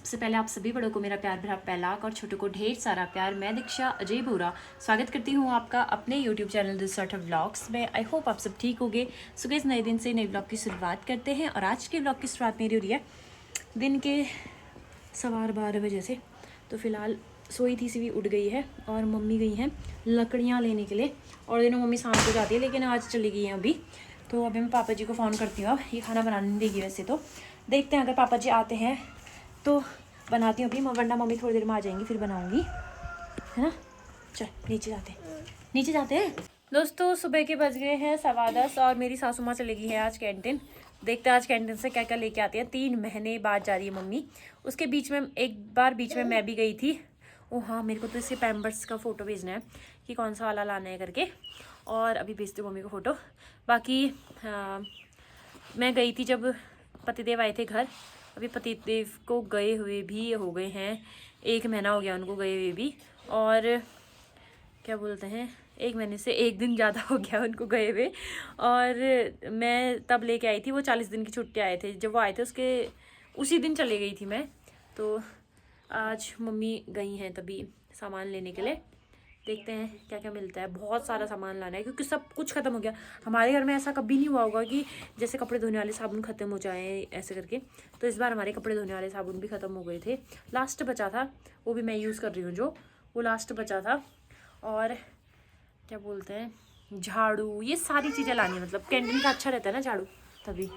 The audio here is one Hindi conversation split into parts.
सबसे पहले आप सभी बड़ों को मेरा प्यार भरा पहलाक और छोटों को ढेर सारा प्यार। मैं दीक्षा अजय बोरा स्वागत करती हूँ आपका अपने YouTube channel this sort of vlogs में। आई होप आप सब ठीक होंगे। सो गाइस, नए दिन से नए व्लॉग की शुरुआत करते हैं और आज के व्लॉग की शुरुआत मेरी हो रही है दिन के 12:15 बजे से। तो फिलहाल सोई थी सी भी उठ गई है और मम्मी गई हैं लकड़ियाँ लेने के लिए। और दिनों मम्मी शाम को जाती है लेकिन आज चली गई हैं अभी। तो अभी मैं पापा जी को फ़ोन करती हूँ। अब ये खाना बनाने देगी वैसे तो, देखते हैं अगर पापा जी आते हैं तो बनाती हूँ अभी, वरना मम्मी थोड़ी देर में आ जाएंगी फिर बनाऊँगी, है ना। चल नीचे जाते हैं दोस्तों। सुबह के बज गए हैं 10:15 और मेरी सासू माँ चलेगी है आज कैंटीन। देखते हैं आज कैंटीन से क्या क्या लेके आती है। 3 महीने बाद जा रही है मम्मी। उसके बीच में एक बार बीच में मैं भी गई थी। ओ हाँ, मेरे को तो इसके पैम्पर्स का फ़ोटो भेजना है कि कौन सा वाला लाना है करके, और अभी भेजती हूँ मम्मी को फ़ोटो। बाकी मैं गई थी जब पतिदेव आए थे घर। अभी पतिदेव को गए हुए भी हो गए हैं 1 महीना हो गया उनको गए हुए भी, और क्या बोलते हैं 1 महीने से 1 दिन ज़्यादा हो गया उनको गए हुए। और मैं तब लेके आई थी, वो 40 दिन की छुट्टी आए थे। जब वो आए थे उसके उसी दिन चले गई थी मैं। तो आज मम्मी गई हैं तभी सामान लेने के लिए। देखते हैं क्या क्या मिलता है। बहुत सारा सामान लाना है क्योंकि सब कुछ ख़त्म हो गया। हमारे घर में ऐसा कभी नहीं हुआ होगा कि जैसे कपड़े धोने वाले साबुन ख़त्म हो जाए ऐसे करके। तो इस बार हमारे कपड़े धोने वाले साबुन भी ख़त्म हो गए थे। लास्ट बचा था, वो भी मैं यूज़ कर रही हूँ, जो वो लास्ट बचा था। और क्या बोलते हैं झाड़ू, ये सारी चीज़ें लानी है। मतलब कैंटीन का अच्छा रहता है ना झाड़ू, तभी।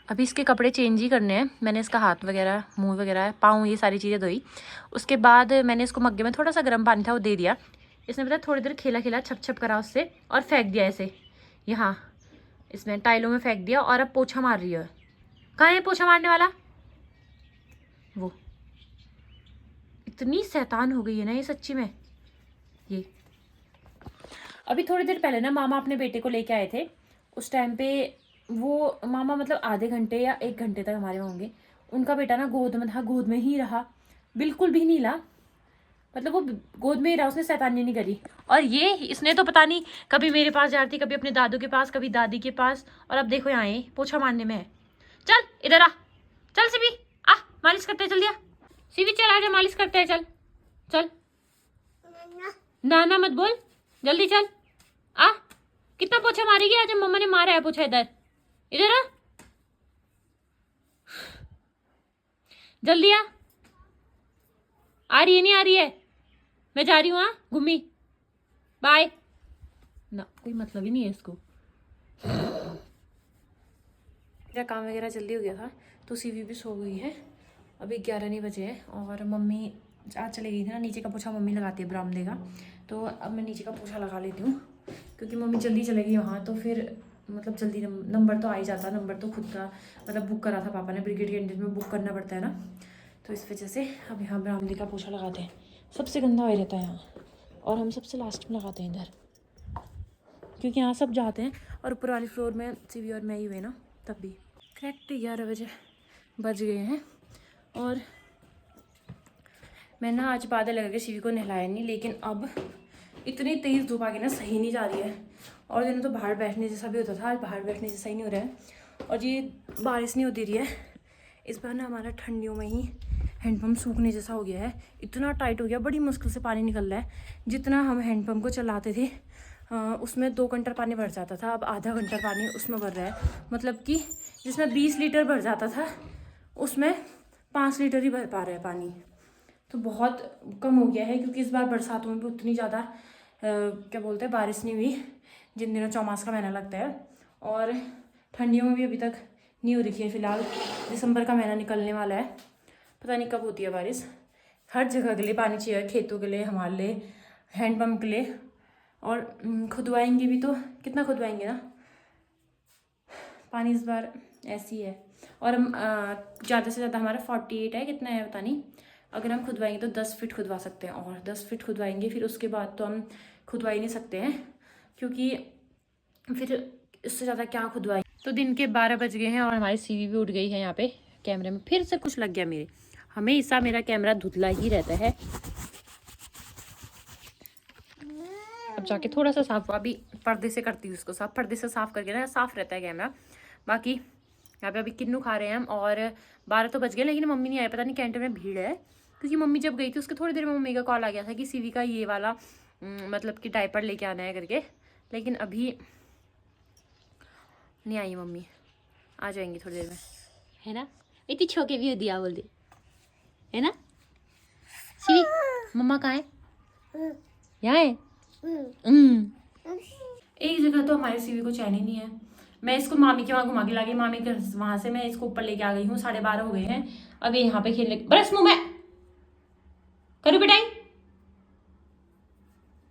अभी इसके कपड़े चेंज ही करने हैं। मैंने इसका हाथ वगैरह, मुंह वगैरह, पाँव, ये सारी चीज़ें धोई। उसके बाद मैंने इसको मग्गे में थोड़ा सा गर्म पानी था वो दे दिया। इसने पता थोड़ी देर खेला खेला, छप छप करा उससे और फेंक दिया ऐसे यहाँ इसमें टाइलों में फेंक दिया। और अब पोछा मार रही है। कहाँ है पोछा मारने वाला? वो इतनी शैतान हो गई है ना ये सच्ची में। ये अभी थोड़ी देर पहले ना मामा अपने बेटे को लेके आए थे। उस टाइम पे वो मामा मतलब आधे घंटे या 1 घंटे तक हमारे होंगे। उनका बेटा ना गोद में था, गोद में ही रहा, बिल्कुल भी नहीं ला। मतलब वो गोद में ही रहा, उसने शैतानी नहीं करी। और ये इसने तो पता नहीं कभी मेरे पास जा रही थी, कभी अपने दादू के पास, कभी दादी के पास, और अब देखो यहाँ ये पोछा मारने में है। चल इधर आ, चल सिबी आ, मालिश करते हैं, जल्दी आ सिबी, चल आजा मालिश करते हैं, चल चल। ना मत बोल, जल्दी चल आ। कितना पोछा मारेगी आज? मम्मा ने मारा है पोछा। इधर इधर आ, जल्दी आ रही है नहीं आ रही है? मैं जा रही हूँ, हाँ घूमी, बाय ना। कोई मतलब ही नहीं है इसको। मेरा काम वगैरह जल्दी हो गया था तो सीवी भी सो गई है। अभी 11 नहीं बजे हैं और मम्मी आज चली गई थी ना। नीचे का पोछा मम्मी लगाती है बरामदे का, तो अब मैं नीचे का पोछा लगा लेती हूँ क्योंकि मम्मी जल्दी चलेगी वहाँ। तो फिर मतलब जल्दी नंबर तो आ ही जाता। नंबर तो खुद का मतलब बुक करा था पापा ने, ब्रिगेड कैंटीन में बुक करना पड़ता है ना, तो इस वजह से अब यहाँ बरामदे का पोछा लगाते हैं। सबसे गंदा हो रहता है यहाँ, और हम सबसे लास्ट में लगाते हैं इधर, क्योंकि यहाँ सब जाते हैं और ऊपर वाली फ्लोर में सीवी और मैं ही हुए ना। तब भी करेक्ट 11 बजे बज गए हैं और मैं ना आज बादल लगा के सीवी को नहलाया नहीं, लेकिन अब इतनी तेज़ धूप आ गई ना, सही नहीं जा रही है। और दिन तो बाहर बैठने जैसा भी होता था, आज बाहर बैठने जैसा ही नहीं हो रहा है। और ये बारिश नहीं होती रही है इस बार ना। हमारा ठंडियों में ही हैंडपम्प सूखने जैसा हो गया है, इतना टाइट हो गया, बड़ी मुश्किल से पानी निकल रहा है। जितना हम हैंडपम्प को चलाते थे उसमें 2 घंटा पानी भर जाता था, अब आधा घंटा पानी उसमें भर रहा है। मतलब कि जिसमें 20 लीटर भर जाता था उसमें 5 लीटर ही भर पा रहा है पानी। तो बहुत कम हो गया है क्योंकि इस बार बरसातों में भी उतनी ज़्यादा क्या बोलते हैं बारिश नहीं हुई जिन दिनों चौमास का महीना लगता है। और ठंडियों में भी अभी तक नहीं हो रही है। फ़िलहाल दिसंबर का महीना निकलने वाला है, पता नहीं कब होती है बारिश। हर जगह के लिए पानी चाहिए, खेतों के लिए, हमारे लिए, हैंडपम्प के लिए। और खुदवाएंगे भी तो कितना खुदवाएंगे ना, पानी इस बार ऐसी है। और हम ज़्यादा से ज़्यादा हमारा 48 है, कितना है पता नहीं। अगर हम खुदवाएंगे तो 10 फीट खुदवा सकते हैं, और 10 फीट खुदवाएंगे फिर उसके बाद तो हम खुदवा ही नहीं सकते हैं, क्योंकि फिर इससे ज़्यादा क्या खुदवाएंगे। तो दिन के 12 बज गए हैं और हमारी सीवी भी उठ गई है। यहाँ पे कैमरे में फिर से कुछ लग गया मेरे, हमेशा मेरा कैमरा धुंधला ही रहता है। अब जाके थोड़ा सा साफ हुआ, अभी पर्दे से करती हूँ उसको साफ। पर्दे से साफ करके ना साफ रहता है कैमरा। बाकी यहाँ पे अभी किन्नू खा रहे हैं हम, और 12 तो बज गए लेकिन मम्मी नहीं आई, पता नहीं कैंटीन में भीड़ है, क्योंकि मम्मी जब गई थी उसके थोड़ी देर में मम्मी का कॉल आ गया था कि सीवी का ये वाला मतलब कि डायपर लेके आना है करके, लेकिन अभी नहीं आई मम्मी, आ जाएंगी थोड़ी देर में, है ना। इतनी छोके भी दिया बोल दे, है ना। सीवी मम्मा कहाँ है, यहाँ है। एक जगह तो हमारे सीवी को चैन ही नहीं है। मैं इसको मामी के वहाँ घुमा के ला गई, मामी के वहाँ से मैं इसको ऊपर लेके आ गई हूँ, 12:30 हो गए हैं। अब ये यहाँ पे खेलने, बरस मुँह में करूँ बेटाई।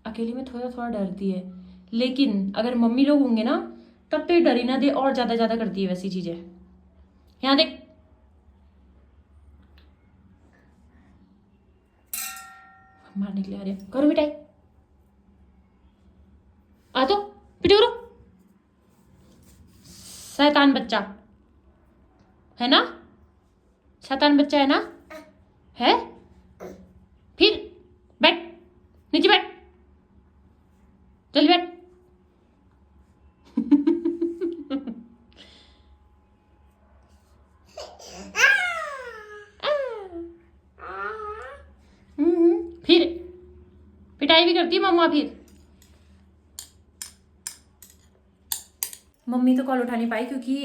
अकेली में थोड़ा थोड़ा डरती है, लेकिन अगर मम्मी लोग होंगे ना तब तो ये डरी ना दे और ज्यादा ज्यादा करती है वैसी चीजें। यहाँ देख, मारने के लिए आ रही है, करो बेटाई, आ तो पिटूरो, शैतान बच्चा है ना, शैतान बच्चा है ना, है। फिर बैठ, नीचे बैठ, जल्दी बैठ। फिर पिटाई भी करती है मम्मा। फिर मम्मी तो कॉल उठा नहीं पाई क्योंकि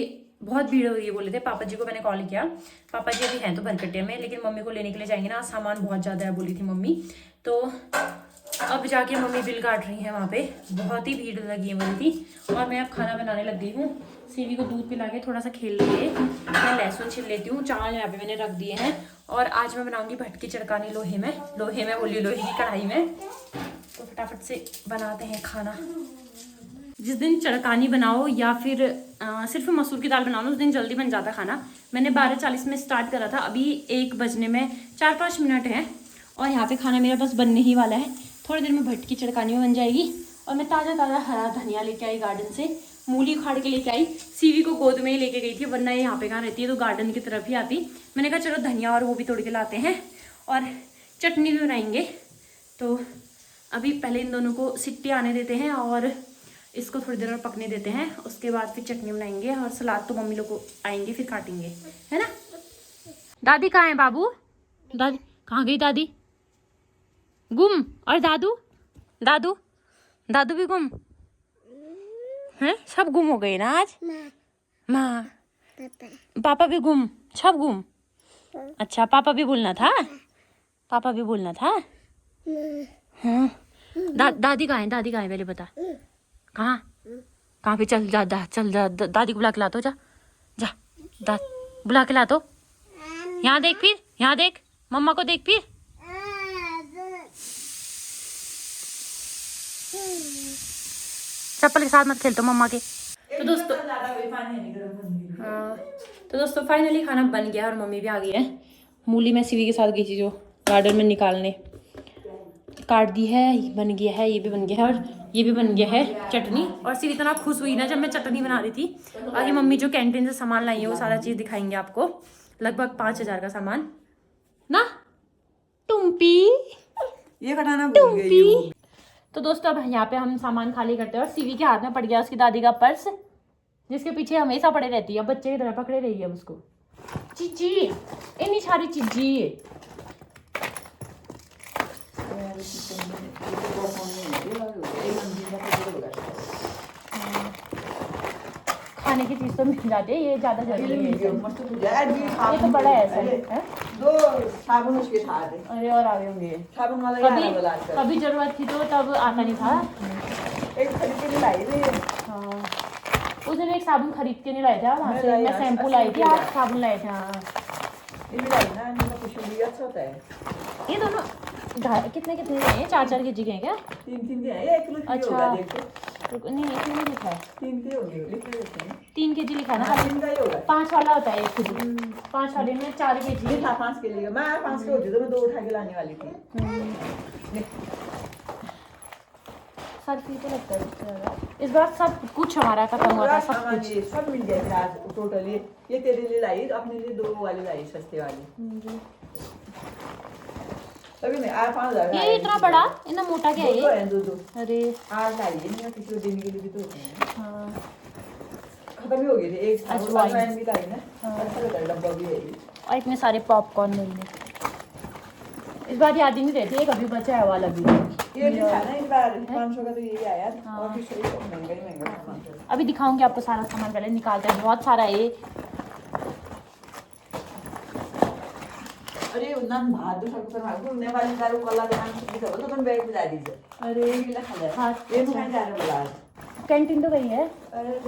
बहुत भीड़ हो रही है बोले थे। पापा जी को मैंने कॉल किया, पापा जी अभी हैं तो भरकटिया में, लेकिन मम्मी को लेने के लिए जाएंगे ना, सामान बहुत ज़्यादा है बोली थी मम्मी। तो अब जाके मम्मी बिल काट रही हैं वहाँ पे, बहुत ही भीड़ लगी है बोली थी। और मैं अब खाना बनाने लग गई हूँ। सीवी को दूध पिला के थोड़ा सा खेल लिए, मैं लहसुन छिल लेती हूँ, चावल यहाँ पे मैंने रख दिए हैं। और आज मैं बनाऊँगी भटकी चड़कानी लोहे में बोली, लोहे की कढ़ाई में। तो फटाफट से बनाते हैं खाना। जिस दिन चड़कानी बनाओ या फिर सिर्फ मसूर की दाल बनाओ उस दिन जल्दी बन जाता खाना। मैंने 12:40 में स्टार्ट करा था, अभी 1 बजने में 4-5 मिनट हैं और यहाँ पे खाना मेरा बस बनने ही वाला है। थोड़ी देर में भटकी चड़कानी में बन जाएगी। और मैं ताज़ा हरा धनिया लेके आई गार्डन से, मूली उखाड़ के लेके आई। सीवी को गोद में ही लेके गई थी, वरना ये यहाँ पे कहाँ रहती है, तो गार्डन की तरफ ही आती। मैंने कहा चलो धनिया और वो भी तोड़ के लाते हैं और चटनी भी बनाएंगे। तो अभी पहले इन दोनों को सिट्टी आने देते हैं और इसको थोड़ी देर और पकने देते हैं, उसके बाद फिर चटनी बनाएंगे। और सलाद तो मम्मी लोग को आएंगे फिर काटेंगे, है ना। दादी कहाँ है बाबू, दादी कहाँ गई, दादी गुम। और दादू दादू दादू भी गुम हैं, सब गुम हो गए ना आज। माँ पापा भी गुम, सब गुम। अच्छा पापा भी बोलना था, पापा भी बोलना था। हाँ दादी कहाँ है, दादी कहाँ है पहले बता। कहाँ कहाँ पे, चल चल जा दादी को बुला के ला तो, जा बुला के ला तो। यहाँ देख, फिर यहाँ देख, मम्मा को देख, फिर चप्पल के साथ मत खेल तो मम्मा के। तो दोस्तों फाइनली खाना बन गया और मम्मी भी आ गई है। मूली मैं सीवी के साथ गई थी जो गार्डन में निकालने, काट दी है, बन गया है, ये भी बन गया है और ये भी बन गया है चटनी। और सीवी इतना खुश हुई ना जब मैं चटनी बना रही थी। आगे मम्मी जो कैंटीन से सामान लाई है वो सारा चीज़ दिखाएंगे आपको, लगभग 5,000 का सामान ना। टुम्पी ये कटाना भूल गई। तो दोस्तों अब यहाँ पे हम सामान खाली करते हैं और सीवी के हाथ में पड़ गया उसकी दादी का पर्स, जिसके पीछे हमेशा पड़े रहती है, बच्चे की तरह पकड़े रही है उसको। चीची इतनी सारी चीजी खाने की चीज तो मिल जाती है, ये ज्यादा जरूरी है। ये तो बड़ा ऐसा है, दो साबुन उसके साथ है। अरे और आगे होंगे साबुन वाला कभी जरूरत थी तो तब आता नहीं था। एक खरीद के लाई थी। हाँ उस दिन एक साबुन खरीद के नहीं लाए थे वहाँ से, मैं शैम्पू लाई थी, आप साबुन लाए थे। हाँ ये भी लाई ना, इनका कुछ भी अच्छा होता है। ये दोनों कितने के हैं, 4-4 kg के हैं क्या? 3 के हैं, 1 किलो की होगा देखो। नहीं 1 किलो लिखा है, 3 के होंगे, लिखे होते हैं। 3 kg लिखा है ना, 3 का ही होगा। 5 वाला होता है 1 kg, 5 वाले में 4 kg। ये था 5 के लिए, मैं 5 के होती तो मैं 2 उठा के लाने वाली थी। सर फी तो लगता है इस बार सब कुछ हमारा खत्म हुआ था, सब कुछ सब मिल गया फिर आज टोटली। ये तेरे लिए लाई, अपने लिए 2 वाली लाई, सस्ते वाली। तभी मैं 5,000 ये इतना बड़ा, इतना मोटा क्या है ये? दो। अरे आज लाई है, किसी को देने के लिए भी तो होते हैं। हाँ खत्म ही हो गई थी एक अजवाइन। अजवाइन भी लाई ना। अच्छा लगा डब्बा भी है ये। और इतने सारे पॉपकॉर्न मिल गए। इस बार याद ही नहीं रहती है, कभी बचा है वाला भी। ये भी था ना इस बार 500 का तो यही आया। हाँ। और फिर से महंगा ही महंगा सामान था। अभी दिखाऊंगी आपको सारा सामान, पहले निकालते हैं, बहुत सारा है। अरे उन्ना भात तो सब पर घूमने वाली दारू कला नाम से सब तो तुम बैग बुला दीजिए। अरे ये मिला खा हाँ, ये खाने जा रहे बुला। कैंटीन तो गई है, अरे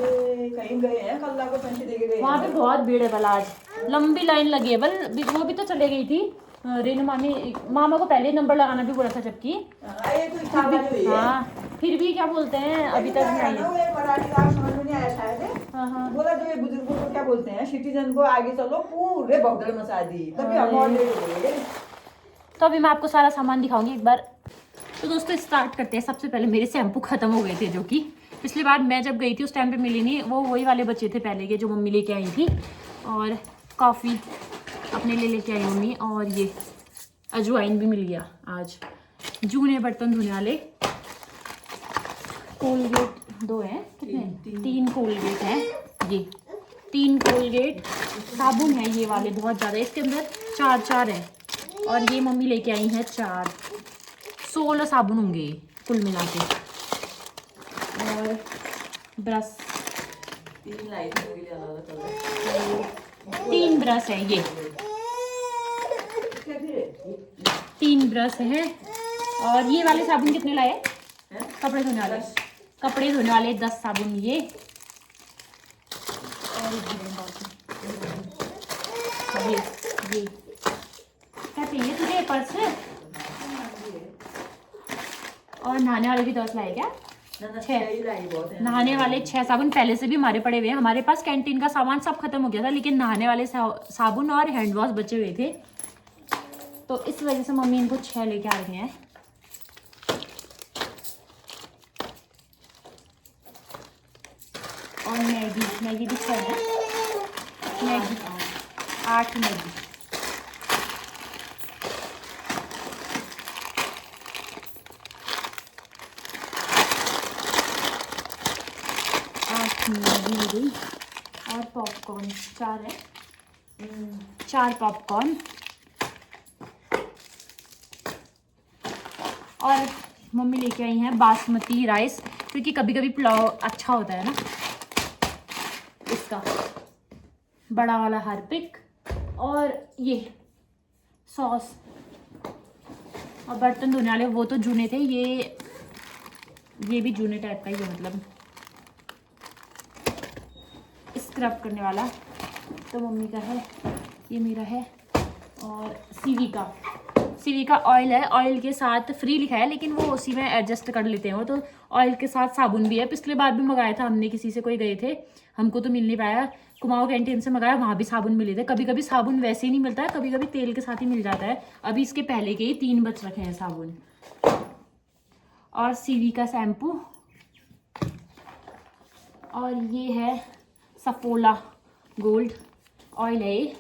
कहीं गए हैं कल्ला को पैसे दे के गए वहाँ पे बहुत भीड़ है बल, आज लंबी लाइन लगी है बल। वो भी तो चले गई थी रेनू मामी, मामा को पहले नंबर लगाना भी बोला था जबकि। ये तो इतना वाली हुई है। हाँ फिर भी क्या बोलते हैं अभी तक नहीं आई है। वो एक मराठी का समझ में नहीं आया शायद। हाँ हाँ बोला जो ये बुजुर्गों को क्या बोलते हैं सिटीजन को आगे चलो पूरे भगदड़ मचा दी तभी हम और लेट हो गए। तो अभी मैं आपको सारा सामान दिखाऊंगी एक बार। तो दोस्तों स्टार्ट करते हैं। सबसे पहले मेरे शैम्पू खत्म हो गए थे, जो कि पिछली बार मैं जब गई थी उस टाइम पे मिली नहीं, वो वही वाले बचे थे पहले के जो मम्मी लेके आई थी। और कॉफ़ी अपने लिए लेके आई मम्मी, और ये अजवाइन भी मिल गया आज। जूने बर्तन धोने वाले कोलगेट 2 हैं, कितने 3 कोलगेट हैं, ये 3 कोलगेट। साबुन है ये वाले बहुत ज़्यादा, इसके अंदर 4 है। और ये मम्मी लेके आई हैं 4, 16 साबुन होंगे कुल मिला के। और ब्रश 3 लाई थी वही अलग अलग 3 ब्रश है, ये 3 ब्रश है। और ये वाले साबुन कितने लाए? कपड़े धोने वाले, कपड़े धोने वाले 10 साबुन ये। और ये क्या चाहिए तुझे पर्स? और नहाने वाले भी 10 लाए क्या? 6 नहाने वाले 6 साबुन पहले से भी हमारे पड़े हुए हैं। हमारे पास कैंटीन का सामान सब खत्म हो गया था, लेकिन नहाने वाले साबुन और हैंड वॉश बचे हुए थे, तो इस वजह से मम्मी इनको 6 लेके आ रही हैं। और मैगी भी 6 है, मैगी 8 मैगी। मैगी हो गई। और पॉपकॉर्न 4 है, 4 पॉपकॉर्न। और मम्मी लेके आई हैं बासमती राइस, क्योंकि कभी कभी पुलाव अच्छा होता है ना, इसका बड़ा वाला हार्पिक। और ये सॉस। और बर्तन धोने वाले वो तो जूने थे, ये भी जूने टाइप का ही है, मतलब स्क्रब करने वाला तो मम्मी का है, ये मेरा है। और सीवी का ऑयल है, ऑयल के साथ फ्री लिखा है, लेकिन वो उसी में एडजस्ट कर लेते हैं वो। तो ऑयल के साथ साबुन भी है, पिछले बार भी मंगाया था हमने, किसी से कोई गए थे, हमको तो मिल नहीं पाया। कुमाऊं कैंटीन से मंगाया, वहाँ भी साबुन मिले थे। कभी कभी साबुन वैसे ही नहीं मिलता है, कभी कभी तेल के साथ ही मिल जाता है। अभी इसके पहले के ही 3 बच रखे हैं साबुन। और सीवी का शैम्पू। और ये है सफोला गोल्ड ऑयल है ये।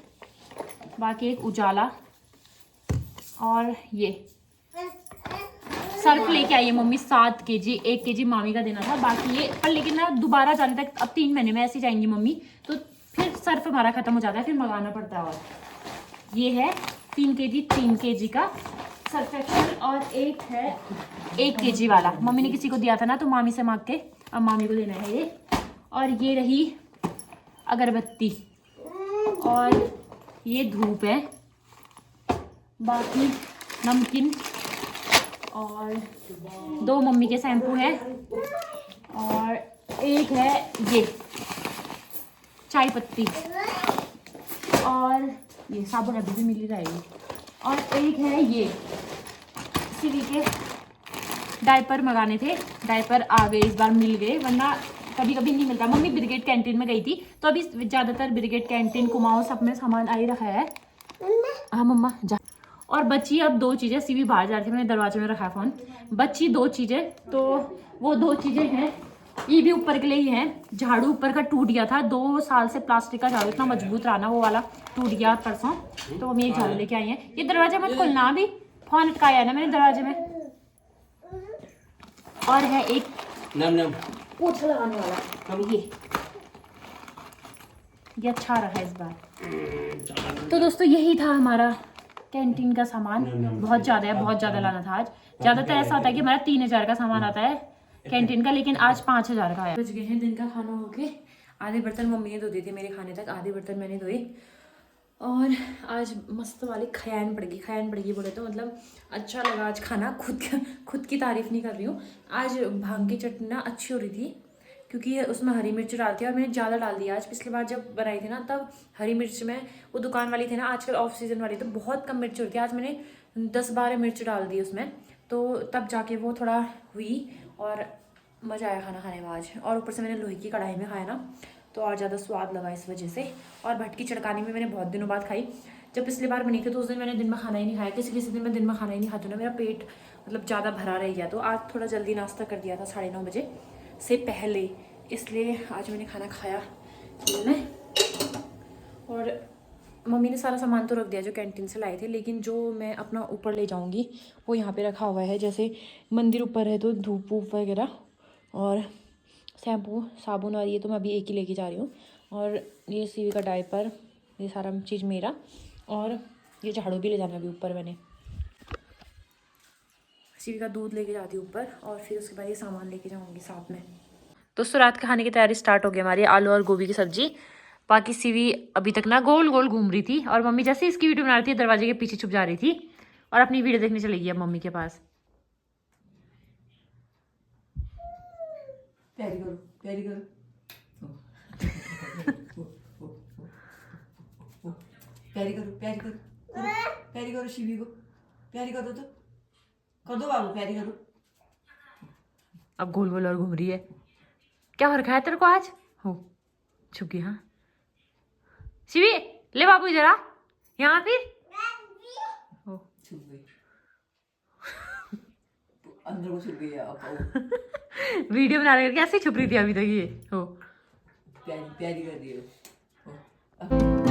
बाकी एक उजाला। और ये सर्फ लेके आई है मम्मी 7 kg, 1 kg मामी का देना था। बाकी ये पर, लेकिन ना दोबारा जाने तक अब 3 महीने में ऐसे जाएंगी मम्मी, तो फिर सर्फ हमारा खत्म हो जाता है, फिर मंगाना पड़ता है। और ये है 3 kg का सर्फ एक्सेल। और एक है 1 kg वाला, मम्मी ने किसी को दिया था ना, तो मामी से मांग के अब मामी को देना है ये। और ये रही अगरबत्ती। और ये धूप है। बाकी नमकीन। और 2 मम्मी के शैम्पू है। और एक है ये चाय पत्ती। और ये साबुन अभी भी मिल रहा है। और एक है ये सीवी के डायपर मंगाने थे, डायपर आ गए इस बार, मिल गए, वरना कभी कभी नहीं मिलता। मम्मी ब्रिगेड कैंटीन में गई थी, तो अभी ज़्यादातर ब्रिगेड कैंटीन कुमाऊं सब में सामान आ ही रखा है। हाँ मम्मा जा। और बची अब 2 चीज़ें, सीवी बाहर जा रही थी, मैंने दरवाजे में रखा है फ़ोन। बची 2 चीज़ें, तो वो 2 चीज़ें हैं, ये भी ऊपर के लिए ही हैं। झाड़ू ऊपर का टूट गया था, 2 साल से प्लास्टिक का झाड़ू इतना मजबूत रहा ना, वो वाला टूट गया परसों, तो मम्मी एक झाड़ू लेके आई हैं। ये दरवाजा मत खोलना, अभी फ़ोन अटकाया है ना मैंने दरवाजे में। और है एक पोछा लगाने वाला, ये ये अच्छा रहा इस बार। तो दोस्तों यही था हमारा कैंटीन का सामान। बहुत ज़्यादा है, बहुत ज़्यादा लाना था आज। ज़्यादातर ऐसा होता है कि हमारा 3000 का सामान आता है कैंटीन का, लेकिन आज 5000 का आया। बच गए हैं दिन का खाना होके। आधे बर्तन मम्मी ने धो दिए थे मेरे खाने तक, आधे बर्तन मैंने धोए। और आज मस्त वाली खयान पड़ेगी बोले तो मतलब अच्छा लगा आज खाना। खुद की तारीफ नहीं कर रही हूँ। आज भांग की चटनी ना अच्छी हो रही थी क्योंकि उसमें हरी मिर्च डालती है और मैंने ज़्यादा डाल दिया आज। पिछली बार जब बनाई थी ना तब हरी मिर्च में वो दुकान वाली थी ना, आजकल ऑफ सीजन वाली तो बहुत कम मिर्च होती है। आज मैंने 10-12 मिर्च डाल दी उसमें, तो तब जाके वो थोड़ा हुई और मज़ा आया खाना खाने में आज। और ऊपर से मैंने लोहे की कढ़ाई में खाया ना तो और ज़्यादा स्वाद लगा इस वजह से। और भटकी चटकानी में मैंने बहुत दिनों बाद खाई। जब पिछली बार बनी थी तो उस दिन मैंने दिन में खाना ही नहीं खाया। किसी दिन मैं दिन में खाना ही नहीं खाती ना, मेरा पेट मतलब ज़्यादा भरा रह गया। तो आज थोड़ा जल्दी नाश्ता कर दिया था 9:30 बजे से पहले, इसलिए आज मैंने खाना खाया में। और मम्मी ने सारा सामान तो रख दिया जो कैंटीन से लाए थे, लेकिन जो मैं अपना ऊपर ले जाऊंगी वो यहाँ पे रखा हुआ है। जैसे मंदिर ऊपर है तो धूप वूप वगैरह और शैम्पू साबुन और ये तो मैं अभी एक ही लेके जा रही हूँ। और ये सीवी का डायपर, ये सारा चीज़ मेरा। और ये झाड़ू भी ले जाना अभी ऊपर मैंने। सीवी का दूध लेके जाती हूँ ऊपर और फिर उसके बाद ये सामान लेके जाऊँगी साथ में। दोस्तों रात के खाने की तैयारी स्टार्ट हो गई हमारी। आलू और गोभी की सब्जी। बाकी सीवी अभी तक ना गोल गोल घूम रही थी और मम्मी जैसे इसकी वीडियो बना रही थी दरवाजे के पीछे छुप जा रही थी और अपनी वीडियो देखने चली गई अब मम्मी के पास। प्यारी करो, प्यारी करो। प्यारी करो, प्यारी करो, प्यारी करो शिवी को, प्यारी करो तो कर दो बाबू, प्यारी करो। अब गोल गोल और घूम रही है। क्या हो रखा है तेरे को आज? हो छुप गई। हाँ शिवी ले बाबू इधर आ, यहाँ फिर हो छुप गई अंदर को, छुप गई आप। वीडियो बना रहे कैसे छुप रही थी अभी तक ये। हो प्यारी प्यारी कर दियो।